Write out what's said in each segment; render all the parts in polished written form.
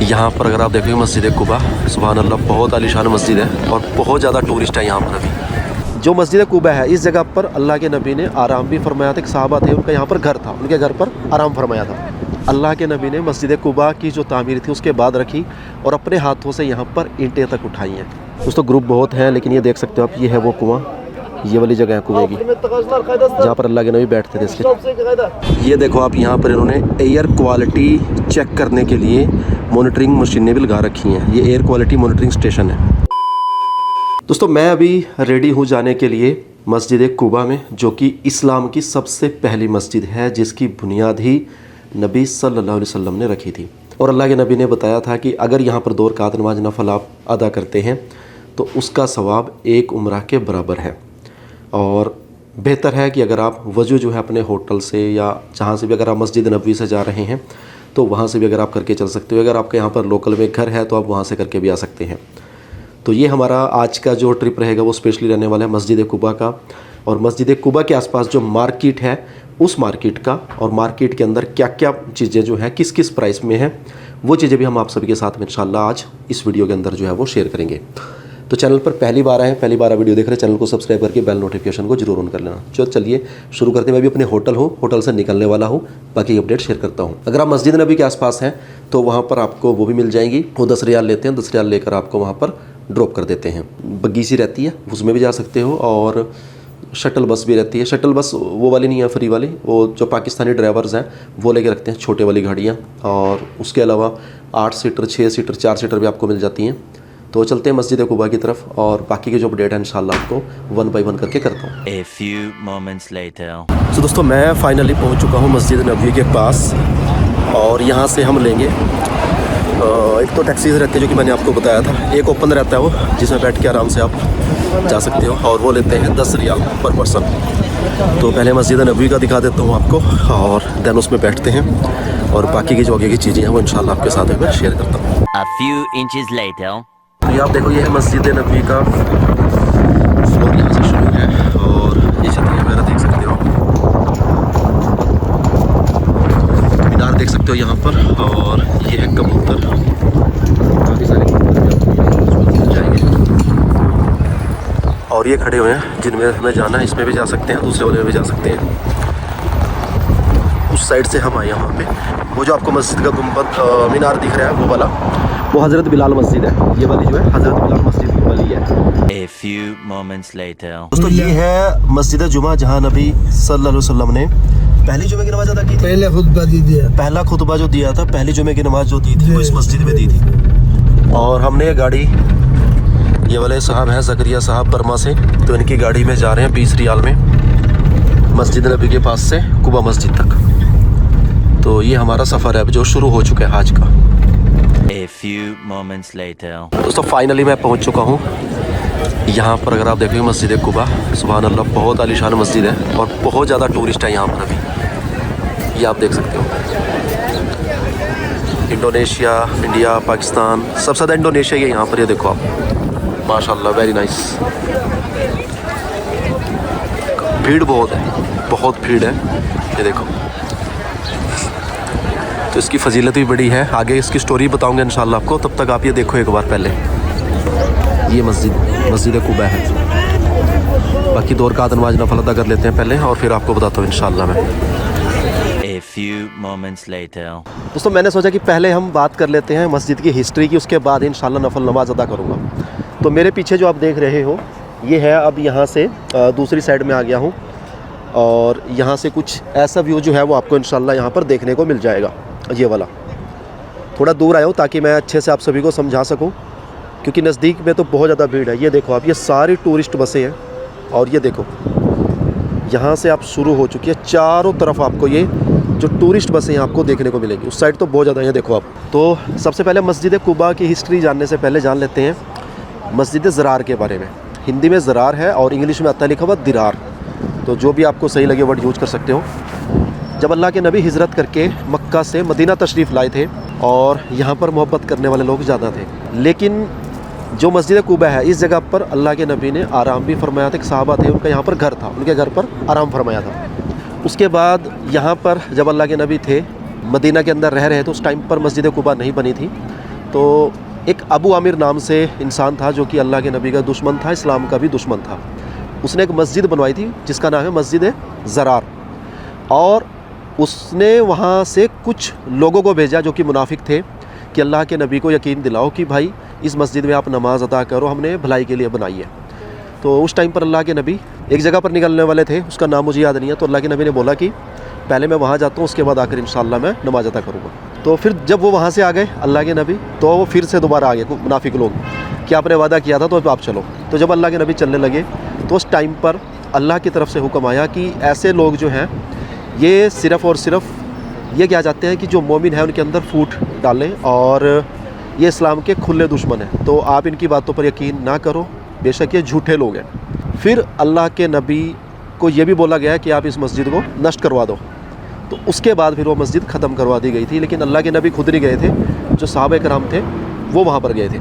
यहाँ पर अगर आप देखोगे मस्जिद कुबा, सुभान अल्लाह, बहुत आलीशान मस्जिद है और बहुत ज़्यादा टूरिस्ट है यहाँ पर अभी। जो मस्जिद कुबा है इस जगह पर अल्लाह के नबी ने आराम भी फरमाया था। एक सहाबा थे, उनका यहाँ पर घर था, उनके घर पर आराम फरमाया था। अल्लाह के नबी ने मस्जिद कुबा की जो तामीर थी उसके बाद रखी और अपने हाथों से यहाँ पर ईंटें तक उठाई हैं। दोस्तों ग्रुप बहुत हैं, लेकिन ये देख सकते हो आप, ये है वो कुआं, ये वाली जगह है कुएं की जहाँ पर अल्लाह के नबी बैठते थे इसके। ये देखो आप, यहाँ पर इन्होंने एयर क्वालिटी चेक करने के लिए मॉनिटरिंग मशीनें भी लगा रखी हैं। ये एयर क्वालिटी मॉनिटरिंग स्टेशन है। दोस्तों मैं अभी रेडी हूँ जाने के लिए मस्जिद कुबा में, जो कि इस्लाम की सबसे पहली मस्जिद है, जिसकी बुनियाद ही नबी सल्लल्लाहु अलैहि वसल्लम ने रखी थी। और अल्लाह के नबी ने बताया था कि अगर यहाँ पर 2 रकात नमाज नफल आप अदा करते हैं तो उसका सवाब 1 उम्रा के बराबर है। और बेहतर है कि अगर आप वज़ू जो है अपने होटल से या जहाँ से भी, अगर आप मस्जिद नबवी से जा रहे हैं तो वहाँ से भी अगर आप करके चल सकते हो। अगर आपके यहाँ पर लोकल में घर है तो आप वहाँ से करके भी आ सकते हैं। तो ये हमारा आज का जो ट्रिप रहेगा वो स्पेशली रहने वाला है मस्जिद कुबा का, और मस्जिद कुबा के आसपास जो मार्केट है उस मार्केट का, और मार्केट के अंदर क्या क्या चीज़ें जो हैं किस किस प्राइस में हैं वो चीज़ें भी हम आप सभी के साथ में इंशाल्लाह आज इस वीडियो के अंदर जो है वो शेयर करेंगे। तो चैनल पर पहली बार आए, पहली बार वीडियो देख रहे हैं, चैनल को सब्सक्राइब करके बेल नोटिफिकेशन को जरूर ऑन कर लेना। चलिए शुरू करते हैं। मैं भी अपने होटल से निकलने वाला हूँ, बाकी अपडेट शेयर करता हूँ। अगर आप मस्जिद नबी के आसपास हैं तो वहाँ पर आपको वो भी मिल जाएंगी, वो 10 रियाल लेते हैं, 10 रियाल लेकर आपको वहाँ पर ड्रॉप कर देते हैं। बग्गी सी रहती है, उसमें भी जा सकते हो, और शटल बस भी रहती है। शटल बस वो वाली नहीं है, फ्री वाली, वो जो पाकिस्तानी ड्राइवर्स हैं वो लेके रखते हैं, छोटे वाली गाड़ियाँ। और उसके अलावा 8 सीटर, 6 सीटर, 4 सीटर भी आपको मिल जाती हैं। तो चलते हैं मस्जिद कुबा की तरफ, और बाकी के जो अपडेट है इंशाल्लाह आपको 1 बाय 1 करके करता हूँ। A few moments later. तो दोस्तों मैं फाइनली पहुँच चुका हूँ मस्जिद नबवी के पास, और यहाँ से हम लेंगे एक तो टैक्सीज रहती है जो कि मैंने आपको बताया था, एक ओपन रहता है वो जिसमें बैठ के आराम से आप जा सकते हो, और वो लेते हैं 10 रियाल पर पर्सन। तो पहले मस्जिद नबवी का दिखा देता हूँ आपको, और देन उसमें बैठते हैं, और बाकी की जो आगे की चीज़ें हैं वो इंशाल्लाह आपके साथ में मैं शेयर करता हूँ। A few inches later. तो ये आप देखो, ये है मस्जिद नबवी का फ्लोर, यहाँ से शुरू है, और ये छतरियाँ वगैरह देख सकते हो, मीनार देख सकते हो यहाँ पर, और ये है कबूतर, काफ़ी सारे कबूतर मिल जाएंगे। और ये खड़े हुए हैं जिनमें हमें जाना है, इसमें भी जा सकते हैं, दूसरे वाले में भी जा सकते हैं। उस साइड से हम आए यहाँ पे, वो जो आपको मस्जिद का गुंबद मीनार दिख रहा है वो वाला, वो हज़रत बिलाल मस्जिद है। ये वाली जो है हज़रत बिलाल मस्जिद वाली है। A few moments later. दोस्तों ये है मस्जिद जुमा, जहाँ नबी सल्लल्लाहु अलैहि वसल्लम ने पहली जुमे की नमाज अदा की थी। पहले खुतबा दी दिया, पहला खुतबा जो दिया था, पहली जुमे की नमाज जो दी थी वो इस मस्जिद में दी थी। और हमने ये गाड़ी, ये वाले साहब हैं ज़करिया साहब बर्मा से, तो इनकी गाड़ी में जा रहे हैं 20 रियाल में मस्जिद नबी के पास से कुबा मस्जिद तक। तो ये हमारा सफ़र है जो शुरू हो चुका है आज का। A few moments later. दोस्तों फाइनली मैं पहुंच चुका हूं यहाँ पर। अगर आप देखोगे मस्जिद कुबा, सुभान अल्लाह, बहुत आलीशान मस्जिद है और बहुत ज़्यादा टूरिस्ट है यहाँ पर अभी। ये आप देख सकते हो, इंडोनेशिया, इंडिया, पाकिस्तान, सबसे ज़्यादा इंडोनेशिया ही है यहाँ पर। ये देखो आप, माशाल्लाह, वेरी नाइस। भीड़ बहुत है, बहुत भीड़ है, ये देखो। तो इसकी फजीलत भी बड़ी है, आगे इसकी स्टोरी बताऊंगा इंशाल्लाह आपको। तब तक आप ये देखो एक बार पहले, ये मस्जिद कुबा है। बाकी 2 रकात नमाज नफल अदा कर लेते हैं पहले, और फिर आपको बताता हूँ इंशाल्लाह मैं। A few moments later. दोस्तों मैंने सोचा कि पहले हम बात कर लेते हैं मस्जिद की हिस्ट्री की, उसके बाद इंशाल्लाह नफल नमाज अदा करूँगा। तो मेरे पीछे जो आप देख रहे हो ये है, अब यहाँ से दूसरी साइड में आ गया हूँ, और यहाँ से कुछ ऐसा व्यू जो है वो आपको इंशाल्लाह यहाँ पर देखने को मिल जाएगा। ये वाला थोड़ा दूर आया हूँ ताकि मैं अच्छे से आप सभी को समझा सकूँ, क्योंकि नज़दीक में तो बहुत ज़्यादा भीड़ है। ये देखो आप, ये सारी टूरिस्ट बसें हैं, और ये देखो यहाँ से आप शुरू हो चुकी है, चारों तरफ आपको ये जो टूरिस्ट बसें हैं आपको देखने को मिलेंगी। उस साइड तो बहुत ज़्यादा है, देखो आप। तो सबसे पहले मस्जिद कुबा की हिस्ट्री जानने से पहले जान लेते हैं मस्जिद ज़रार के बारे में। हिंदी में ज़रार है और इंग्लिश में आता लिखा हुआ दिरार, तो जो भी आपको सही लगे वर्ड यूज़ कर सकते हो। जब अल्लाह के नबी हिजरत करके मक्का से मदीना तशरीफ़ लाए थे, और यहाँ पर मोहब्बत करने वाले लोग ज़्यादा थे, लेकिन जो मस्जिद कुबा है इस जगह पर अल्लाह के नबी ने आराम भी फरमाया था। एक सहाबा थे, उनका यहाँ पर घर था, उनके घर पर आराम फरमाया था। उसके बाद यहाँ पर जब अल्लाह के नबी थे, मदीना के अंदर रह रहे थे, उस टाइम पर मस्जिद कुबा नहीं बनी थी। तो एक अबू आमिर नाम से इंसान था जो कि अल्लाह के नबी का दुश्मन था, इस्लाम का भी दुश्मन था। उसने एक मस्जिद बनवाई थी जिसका नाम है मस्जिद ज़रार, और उसने वहाँ से कुछ लोगों को भेजा जो कि मुनाफिक थे कि अल्लाह के नबी को यकीन दिलाओ कि भाई इस मस्जिद में आप नमाज़ अदा करो, हमने भलाई के लिए बनाई है। तो उस टाइम पर अल्लाह के नबी एक जगह पर निकलने वाले थे, उसका नाम मुझे याद नहीं है। तो अल्लाह के नबी ने बोला कि पहले मैं वहाँ जाता हूँ, उसके बाद आकर इंशाअल्लाह मैं नमाज अदा करूँगा। तो फिर जब वो वहाँ से आ गए अल्लाह के नबी, तो वो फिर से दोबारा आ गए मुनाफिक लोग कि आपने वादा किया था तो आप चलो। तो जब अल्लाह के नबी चलने लगे तो उस टाइम पर अल्लाह की तरफ से हुक्म आया कि ऐसे लोग जो हैं ये सिर्फ़ और सिर्फ ये क्या चाहते हैं कि जो मोमिन है उनके अंदर फूट डालें, और ये इस्लाम के खुले दुश्मन हैं, तो आप इनकी बातों पर यकीन ना करो, बेशक ये झूठे लोग हैं। फिर अल्लाह के नबी को ये भी बोला गया है कि आप इस मस्जिद को नष्ट करवा दो। तो उसके बाद फिर वो मस्जिद ख़त्म करवा दी गई थी, लेकिन अल्लाह के नबी खुद नहीं गए थे, जो सहाबा कराम थे वो वहाँ पर गए थे।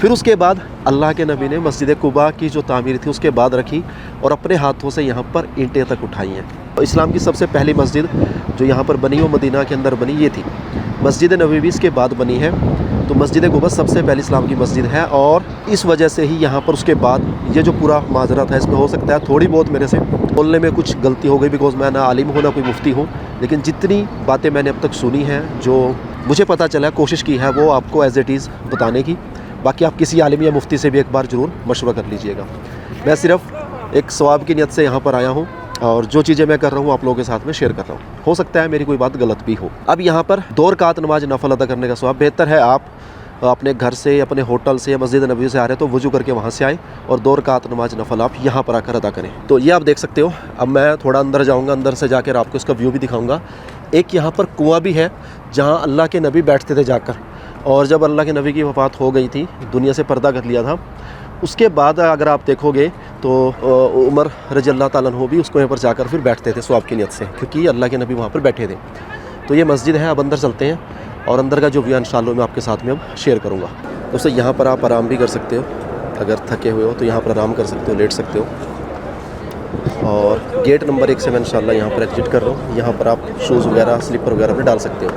फिर उसके बाद अल्लाह के नबी ने मस्जिद कुबा की जो तामीर थी उसके बाद रखी, और अपने हाथों से यहाँ पर ईंटें तक उठाई हैं। तो इस्लाम की सबसे पहली मस्जिद जो यहाँ पर बनी वो मदीना के अंदर बनी, ये थी। मस्जिद नबवी भी इसके बाद बनी है। तो मस्जिद कुबा सबसे पहली इस्लाम की मस्जिद है, और इस वजह से ही यहाँ पर उसके बाद ये जो पूरा माजरा था, इसमें हो सकता है थोड़ी बहुत मेरे से बोलने में कुछ गलती हो गई, बिकॉज़ मैं ना आलिम हूँ ना कोई मुफ्ती हूँ, लेकिन जितनी बातें मैंने अब तक सुनी हैं, जो मुझे पता चला, कोशिश की है वो आपको एज़ इट इज़ बताने की। बाकी आप किसी आलिम या मुफ्ती से भी एक बार ज़रूर मशवरा कर लीजिएगा। मैं सिर्फ़ एक सवाब की नियत से यहाँ पर आया हूँ, और जो चीज़ें मैं कर रहा हूँ आप लोगों के साथ में शेयर कर रहा हूँ। हो सकता है मेरी कोई बात गलत भी हो। अब यहाँ पर 2 रकात नमाज नफल अदा करने का सवाब, बेहतर है आप अपने घर से, अपने होटल से या मस्जिद नबवी से आ रहे हैं तो वज़ू करके वहाँ से आए, और 2 रकात नमाज नफल आप यहाँ पर आकर अदा करें। तो ये आप देख सकते हो। अब मैं थोड़ा अंदर जाऊँगा, अंदर से जाकर आपको इसका व्यू भी दिखाऊँगा। एक यहाँ पर कुआँ भी है जहाँ अल्लाह के नबी बैठते थे जाकर, और जब अल्लाह के नबी की वफ़ात हो गई थी, दुनिया से पर्दा कर लिया था, उसके बाद अगर आप देखोगे तो उमर रज़ी अल्लाह ताला अन्हु भी उसको यहाँ पर जाकर फिर बैठते थे सवाब की नियत से, क्योंकि अल्लाह के नबी वहाँ पर बैठे थे। तो ये मस्जिद है। अब अंदर चलते हैं, और अंदर का जो व्यू इंशाअल्लाह मैं आपके साथ में अब शेयर करूँगा। दोस्तों यहाँ पर आप आराम भी कर सकते हो, अगर थके हुए हो तो यहाँ पर आराम कर सकते हो, लेट सकते हो। और गेट नंबर 1 से मैं इंशाअल्लाह यहाँ पर एग्जिट कर रहा हूँ। यहाँ पर आप शूज़ वगैरह, स्लीपर वगैरह भी डाल सकते हो।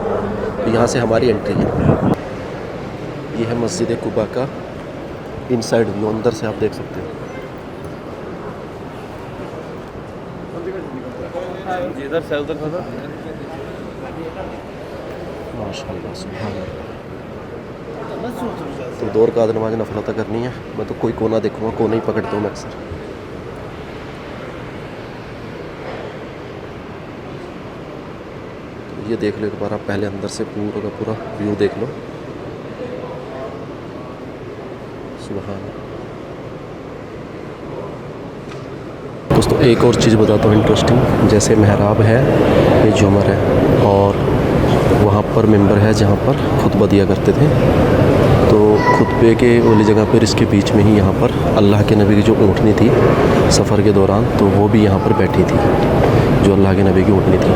तो यहाँ से हमारी एंट्री है। ये है मस्जिद कुबा का इनसाइड व्यू, अंदर से आप देख सकते हो। माशाअल्लाह, सुभान अल्लाह। तो 2 रकात नमाज नफल अदा करनी है। मैं तो कोई कोना देखूँगा, कोना ही पकड़ता हूँ मैं अक्सर। तो ये देख लो एक बार आप, पहले अंदर से पूरा का पूरा व्यू देख लो। सुभान अल्लाह। दोस्तों एक और चीज़ बताता हूँ इंटरेस्टिंग, जैसे मेहराब है, ये झूमर है, और वहाँ पर मिंबर है जहाँ पर खुतबा दिया करते थे। तो खुतबे के वाली जगह पर इसके बीच में ही यहाँ पर अल्लाह के नबी की जो ऊँटनी थी सफ़र के दौरान, तो वो भी यहाँ पर बैठी थी, जो अल्लाह के नबी की ऊँटनी थी।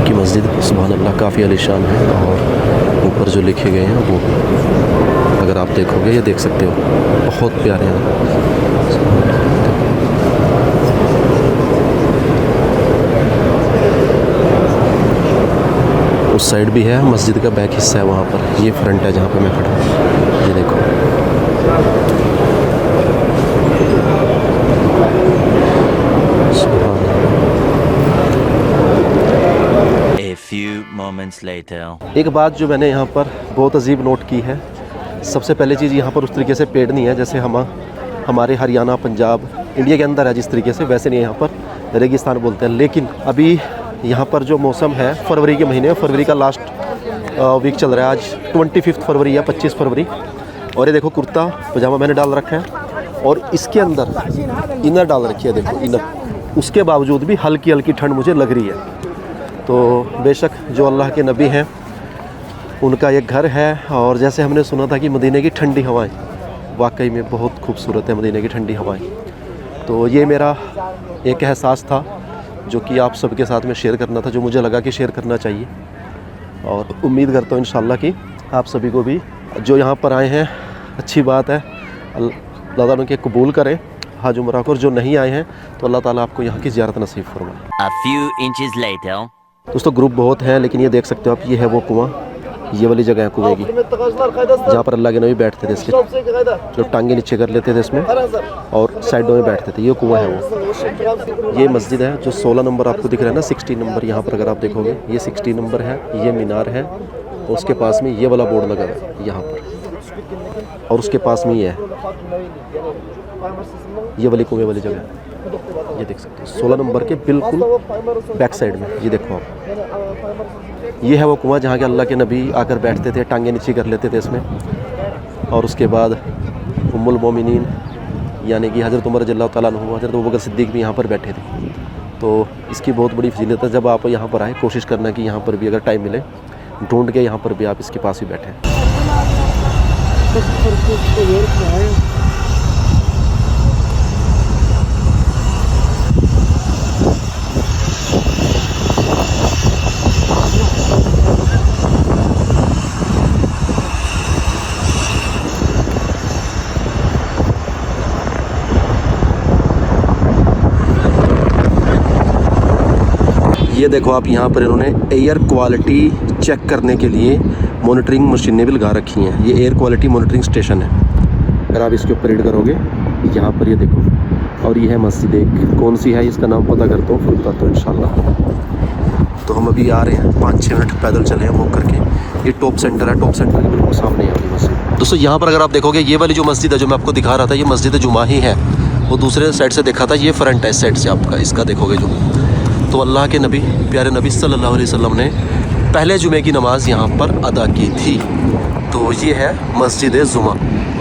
कि मस्जिद सुभान अल्लाह काफ़ी आलीशान है, और ऊपर जो लिखे गए हैं वो अगर आप देखोगे, ये देख सकते हो, बहुत प्यारे हैं। उस साइड भी है, मस्जिद का बैक हिस्सा है वहाँ पर। ये फ्रंट है जहाँ पे मैं खड़ा हूँ, ये देखो। A few moments later. एक बात जो मैंने यहाँ पर बहुत अजीब नोट की है, सबसे पहले चीज़ यहाँ पर उस तरीके से पेड़ नहीं है जैसे हमारे हरियाणा, पंजाब, इंडिया के अंदर है जिस तरीके से, वैसे नहीं है। यहाँ पर रेगिस्तान बोलते हैं। लेकिन अभी यहाँ पर जो मौसम है, फरवरी के महीने, फरवरी का लास्ट वीक चल रहा है। आज 25 फरवरी या 25 फरवरी, और ये देखो कुर्ता पजामा मैंने डाल रखा है, और इसके अंदर इनर डाल रखी है, देखो इनर। उसके बावजूद भी हल्की हल्की ठंड मुझे लग रही है। तो बेशक जो अल्लाह के नबी हैं उनका एक घर है, और जैसे हमने सुना था कि मदीने की ठंडी हवाएं, वाकई में बहुत खूबसूरत है मदीने की ठंडी हवाएं। तो ये मेरा एक एहसास था जो कि आप सबके साथ में शेयर करना था, जो मुझे लगा कि शेयर करना चाहिए। और उम्मीद करता हूँ इंशाअल्लाह कि आप सभी को भी जो यहाँ पर आए हैं, अच्छी बात है, अल्लाह ताला उनके कबूल करें हज उम्रा को, और जो नहीं आए हैं तो अल्लाह ताला आपको यहाँ की ज़ियारत नसीब फरमाए। A few inches later. दोस्तों ग्रुप बहुत है, लेकिन ये देख सकते हो आप, ये है वो कुआं ये वाली जगह है कुएं की, जहाँ पर अल्लाह के नबी बैठते थे। इसके जो टांगे नीचे कर लेते थे इसमें और साइडों में बैठते थे। ये कुआं है वो। ये मस्जिद है जो 16 नंबर आपको दिख रहा है ना, 16 नंबर यहाँ पर अगर आप देखोगे ये 16 नंबर है। ये मीनार है और उसके पास में ये वाला बोर्ड लगा है यहाँ पर, और उसके पास में ये है, ये वाली कुएं वाली जगह है। ये देख सकते हो 16 नंबर के बिल्कुल बैक साइड में। ये देखो आप, ये है वो कुआं जहाँ के अल्लाह के नबी आकर बैठते थे, टांगे नीचे कर लेते थे इसमें। और उसके बाद उम्मुल मोमिनीन यानी कि हज़रत उमर रज़ियल्लाहु तआला अन्हु, हज़रत अबू बकर सिद्दीक़ भी यहाँ पर बैठे थे। तो इसकी बहुत बड़ी फजीलत है। जब आप यहाँ पर आए कोशिश करना कि यहाँ पर भी अगर टाइम मिले ढूंढ के यहाँ पर भी आप इसके पास ही बैठें। ये देखो आप, यहाँ पर इन्होंने एयर क्वालिटी चेक करने के लिए मॉनिटरिंग मशीनें भी लगा रखी हैं। ये एयर क्वालिटी मॉनिटरिंग स्टेशन है। अगर आप इसके ऊपर रीड करोगे यहाँ पर ये देखो, और ये है मस्जिद एक, कौन सी है इसका नाम पता करता हूँ फिर बताता हूँ इंशाल्लाह। तो हम अभी आ रहे हैं, 5-6 मिनट पैदल चले हैं वॉक करके। ये टॉप सेंटर है, टॉप सेंटर के बिल्कुल सामने है मस्जिद। दोस्तों यहाँ पर अगर आप देखोगे ये वाली जो मस्जिद है जो मैं आपको दिखा रहा था, ये मस्जिद जुमा ही है। वो दूसरे साइड से देखा था, ये फ्रंट है इस साइड से आपका, इसका देखोगे जो। तो अल्लाह के नबी, प्यारे नबी सल्लल्लाहु अलैहि वसल्लम ने पहले जुमे की नमाज़ यहाँ पर अदा की थी। तो ये है मस्जिद जुमा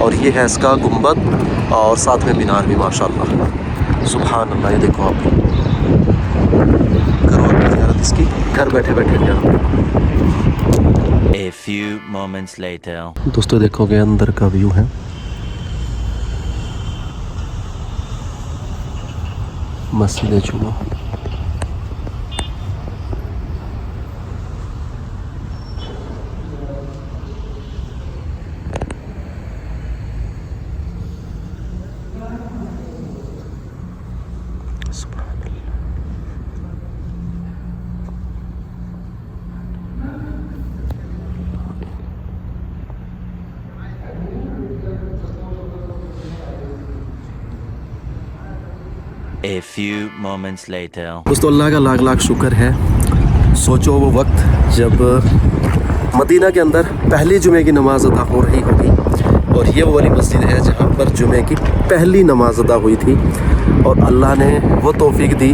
और ये है इसका गुंबद और साथ में मीनार भी माशाअल्लाह। सुभान अल्लाह। ये देखो आप, करो आप ज़ियारत इसकी घर बैठे बैठे। A few moments later. दोस्तों देखोगे अंदर का व्यू है, मस्जिद जुमा। A few moments later. दोस्तों अल्लाह का लाख लाख शुक्र है। सोचो वो वक्त जब मदीना के अंदर पहली जुमे की नमाज़ अदा हो रही होगी, और ये वो वाली मस्जिद है जहाँ पर जुमे की पहली नमाज़ अदा हुई थी। और अल्लाह ने वो तौफीक दी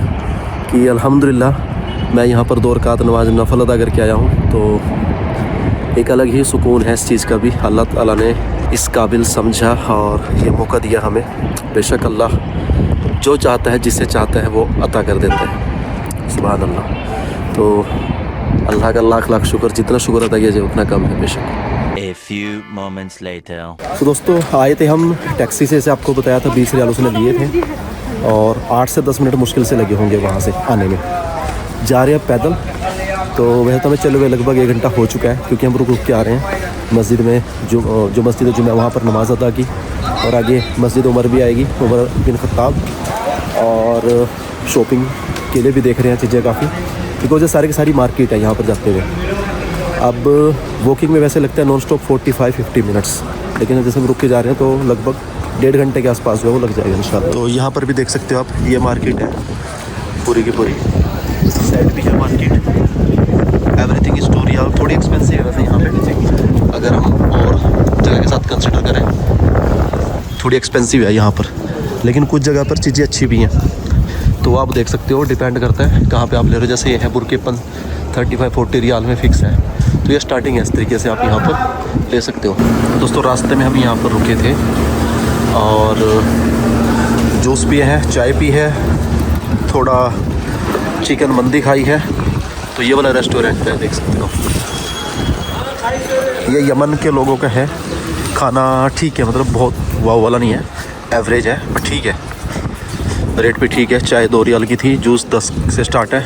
कि अल्हम्दुलिल्लाह मैं यहाँ पर 2 रकात नमाज नफल अदा करके आया हूँ। तो एक अलग ही सुकून है इस चीज़ का भी। अल्लाह ताला ने इस काबिल समझा और ये मौका दिया हमें। बेशक अल्लाह जो चाहता है, जिसे चाहता है वो अता कर देता है। सुभान अल्लाह। तो अल्लाह का लाख लाख शुक्र, जितना शुक्र अदा किया जाए उतना कम है बेशक। A few moments later. तो दोस्तों आए थे हम टैक्सी से, जैसे आपको बताया था 20 रियाल उसने लिए थे, और 8 से 10 मिनट मुश्किल से लगे होंगे वहाँ से आने में। जा रहे हैं पैदल। तो वैसे तो हमें चले हुए लगभग 1 घंटा हो चुका है, क्योंकि हम रुक रुक के आ रहे हैं। मस्जिद में जो मस्जिद जुमा वहाँ पर नमाज़ अदा की, और आगे मस्जिद उमर भी आएगी, उमर बिन खत्ताब। और शॉपिंग के लिए भी देख रहे हैं चीज़ें काफ़ी, बिकॉज ये सारी की सारी मार्केट है यहाँ पर जाते हुए। अब वॉकिंग में वैसे लगता है नॉन स्टॉप 45-50 मिनट्स, लेकिन जैसे हम रुक के जा रहे हैं तो लगभग 1.5 घंटे के आसपास जो है वो लग जाएगा इंशाल्लाह। तो यहाँ पर भी देख सकते हो आप, ये मार्केट है पूरी की पूरी। इस साइड भी है market. Everything is too real. थोड़ी एक्सपेंसिव है वैसे यहाँ पे, अगर हम और जगह के साथ कंसिडर करें थोड़ी एक्सपेंसिव है यहाँ पर, लेकिन कुछ जगह पर चीज़ें अच्छी भी हैं। तो आप देख सकते हो, डिपेंड करता है कहाँ पे आप ले रहे हो। जैसे ये है बुरकेपन 35-40 रियाल में फ़िक्स है, तो ये स्टार्टिंग है। इस तरीके से आप यहाँ पर ले सकते हो। दोस्तों रास्ते में हम यहाँ पर रुके थे और जूस पिए हैं, चाय पी है, थोड़ा चिकन मंदी खाई है। तो ये वाला रेस्टोरेंट है, देख सकते हो। ये यमन के लोगों का है खाना। ठीक है, मतलब बहुत वाव वाला नहीं है, एवरेज है, पर ठीक है, रेट भी ठीक है। चाय 2 रियाल की थी, जूस 10 से स्टार्ट है,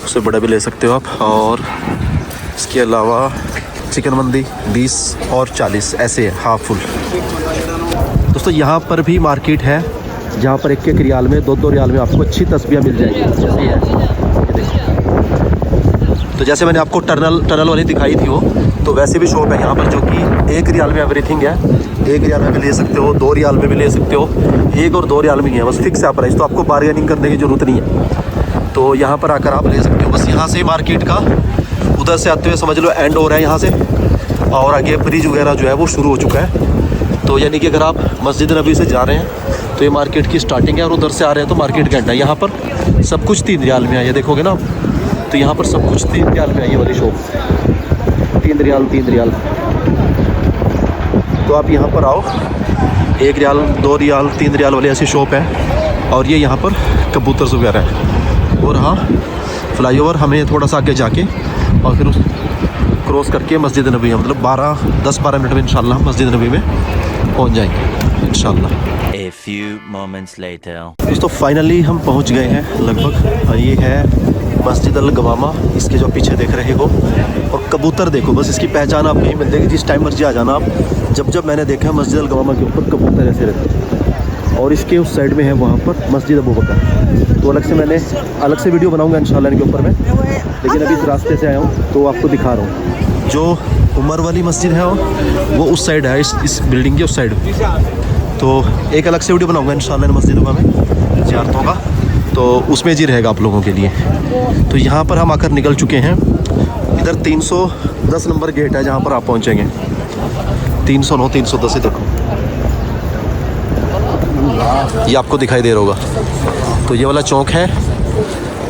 उससे बड़ा भी ले सकते हो आप। और इसके अलावा चिकन मंदी 20 और 40 ऐसे है, हाफ फुल। दोस्तों यहाँ पर भी मार्केट है जहाँ पर 1-1 रियाल में, 2-2 रियाल में आपको अच्छी तस्बीह मिल जाएगी। जैसे है ये देखो, तो जैसे मैंने आपको टनल वाली दिखाई थी वो, तो वैसे भी शॉप है यहाँ पर जो कि 1 रियाल में एवरीथिंग है। 1 रियाल में भी ले सकते हो, 2 रियाल में भी ले सकते हो, 1 और 2 रियाल में ही है, बस फिक्स है प्राइस, तो आपको बार्गेनिंग करने की ज़रूरत नहीं है। तो यहाँ पर आकर आप ले सकते हो। बस यहाँ से मार्केट का उधर से आते हुए समझ लो एंड हो रहा है यहाँ से, और आगे ब्रिज वगैरह जो है वो शुरू हो चुका है। तो यानी कि अगर आप मस्जिद नबी से जा रहे हैं तो ये मार्केट की स्टार्टिंग है, और उधर से आ रहे हैं तो मार्केट का एंड है। यहाँ पर सब कुछ 3 रियाल में है, ये देखोगे ना, तो यहाँ पर सब कुछ 3 रियाल में है। ये वाली शॉप 3 रियाल 3 रियाल। तो आप यहाँ पर आओ, 1 रियाल 2 रियाल 3 रियाल वाली ऐसी शॉप है। और ये यहाँ पर कबूतर वगैरह है। और हाँ, फ्लाईओवर हमें थोड़ा सा आगे जाके और फिर उस क्रॉस करके मस्जिद नबी है, मतलब 10-12 मिनट में इंशाल्लाह मस्जिद नबी में पहुँच जाएंगे इंशाल्लाह। A few moments later. दोस्तों फाइनली हम पहुंच गए हैं लगभग, और ये है मस्जिद अल गवामा, इसके जो पीछे देख रहे हो। और कबूतर देखो, बस इसकी पहचान आपको यही मिल जाएगी, जिस टाइम मर्जी आ जाना आप। जब मैंने देखा मस्जिद अल गवामा के ऊपर कबूतर ऐसे रहते हैं, और इसके उस साइड में है वहाँ पर मस्जिद अबू बकर। तो मैंने अलग से वीडियो बनाऊँगा इंशाल्लाह इनके ऊपर में, लेकिन अभी इस रास्ते से आया हूँ तो आपको दिखा रहा हूँ। जो उमर वाली मस्जिद है वो उस साइड है, इस बिल्डिंग के उस साइड। तो एक अलग से वीडियो बनाऊंगा इंशाल्लाह मस्जिदों का में ज़ियारतों का, तो उसमें जी रहेगा आप लोगों के लिए। तो यहाँ पर हम आकर निकल चुके हैं। इधर 310 नंबर गेट है जहाँ पर आप पहुँचेंगे। 309 310 देखो, ये आपको दिखाई दे रहा होगा। तो ये वाला चौक है,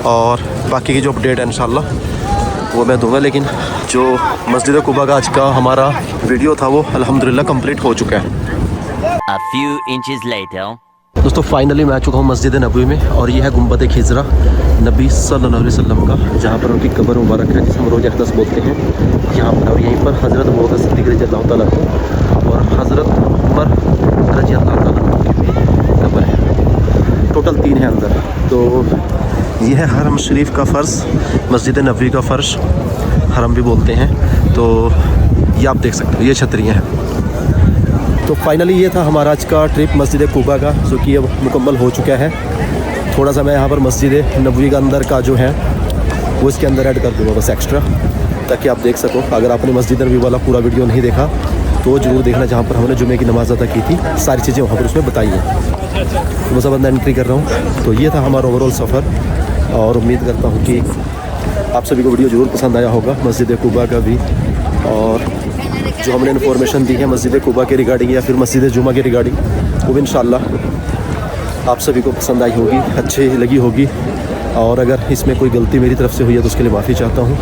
और बाकी की जो अपडेट है इंशाल्लाह वो मैं दूंगा। लेकिन जो मस्जिद कुबा का आज का हमारा वीडियो था वो अल्हम्दुलिल्लाह कंप्लीट हो चुका है। A few inches later. दोस्तों फाइनली मैं आ चुका हूँ मस्जिद नबी में, और ये है गुंबद खिजरा नबी सल्लल्लाहु अलैहि वसल्लम का, जहाँ पर उनकी कब्र मुबारक है, जिसे हम रोज़ अक़दस बोलते हैं यहाँ पर। और यहीं पर हज़रत अबू बकर सिद्दीक़ रज़ियल्लाहु ताला अन्हु और हज़रत उमर रज़ियल्लाहु ताला अन्हु की भी कब्र है। टोटल 3 है अंदर। तो ये है हरम शरीफ का फ़र्श, मस्जिद नबी का फ़र्श हरम भी बोलते हैं। तो ये आप देख सकते हो, ये छतरियाँ हैं। तो फाइनली ये था हमारा आज का ट्रिप मस्जिद कुबा का, जो कि अब मुकम्मल हो चुका है। थोड़ा सा मैं यहाँ पर मस्जिद नबवी का अंदर का जो है वो इसके अंदर ऐड कर दूँगा बस एक्स्ट्रा, ताकि आप देख सको। अगर आपने मस्जिद नबवी वाला पूरा वीडियो नहीं देखा तो ज़रूर देखना, जहाँ पर हमने जुमे की नमाज़ अदा की थी, सारी चीज़ें वहाँ पर उसमें बताई हैं। तो बस अब अंदर एंट्री कर रहा हूँ। तो ये था हमारा ओवरऑल सफ़र, और उम्मीद करता हूँ कि आप सभी को वीडियो ज़रूर पसंद आया होगा मस्जिद कुबा का भी, और जो हमने इन्फॉर्मेशन दी है मस्जिद कुबा के रिगार्डिंग या फिर मस्जिद जुमा के रिगार्डिंग, वो भी इंशाल्लाह आप सभी को पसंद आई होगी, अच्छी लगी होगी। और अगर इसमें कोई गलती मेरी तरफ से हुई है तो उसके लिए माफ़ी चाहता हूँ।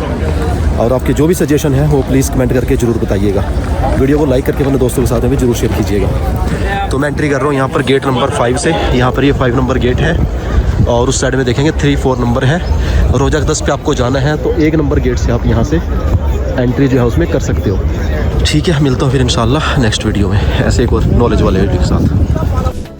और आपके जो भी सजेशन है वो प्लीज़ कमेंट करके ज़रूर बताइएगा। वीडियो को लाइक करके अपने दोस्तों के साथ में भी ज़रूर शेयर कीजिएगा। तो मैं एंट्री कर रहा हूँ यहाँ पर गेट नंबर 5 से। यहाँ पर ये 5 नंबर गेट है, और उस साइड में देखेंगे 3-4 नंबर है। रोज़ा अक़दस पे आपको जाना है तो 1 नंबर गेट से आप यहाँ से एंट्री जो है उसमें कर सकते हो। ठीक है, मिलता हूँ फिर इंशाल्लाह नेक्स्ट वीडियो में ऐसे एक और नॉलेज वाले वीडियो के साथ।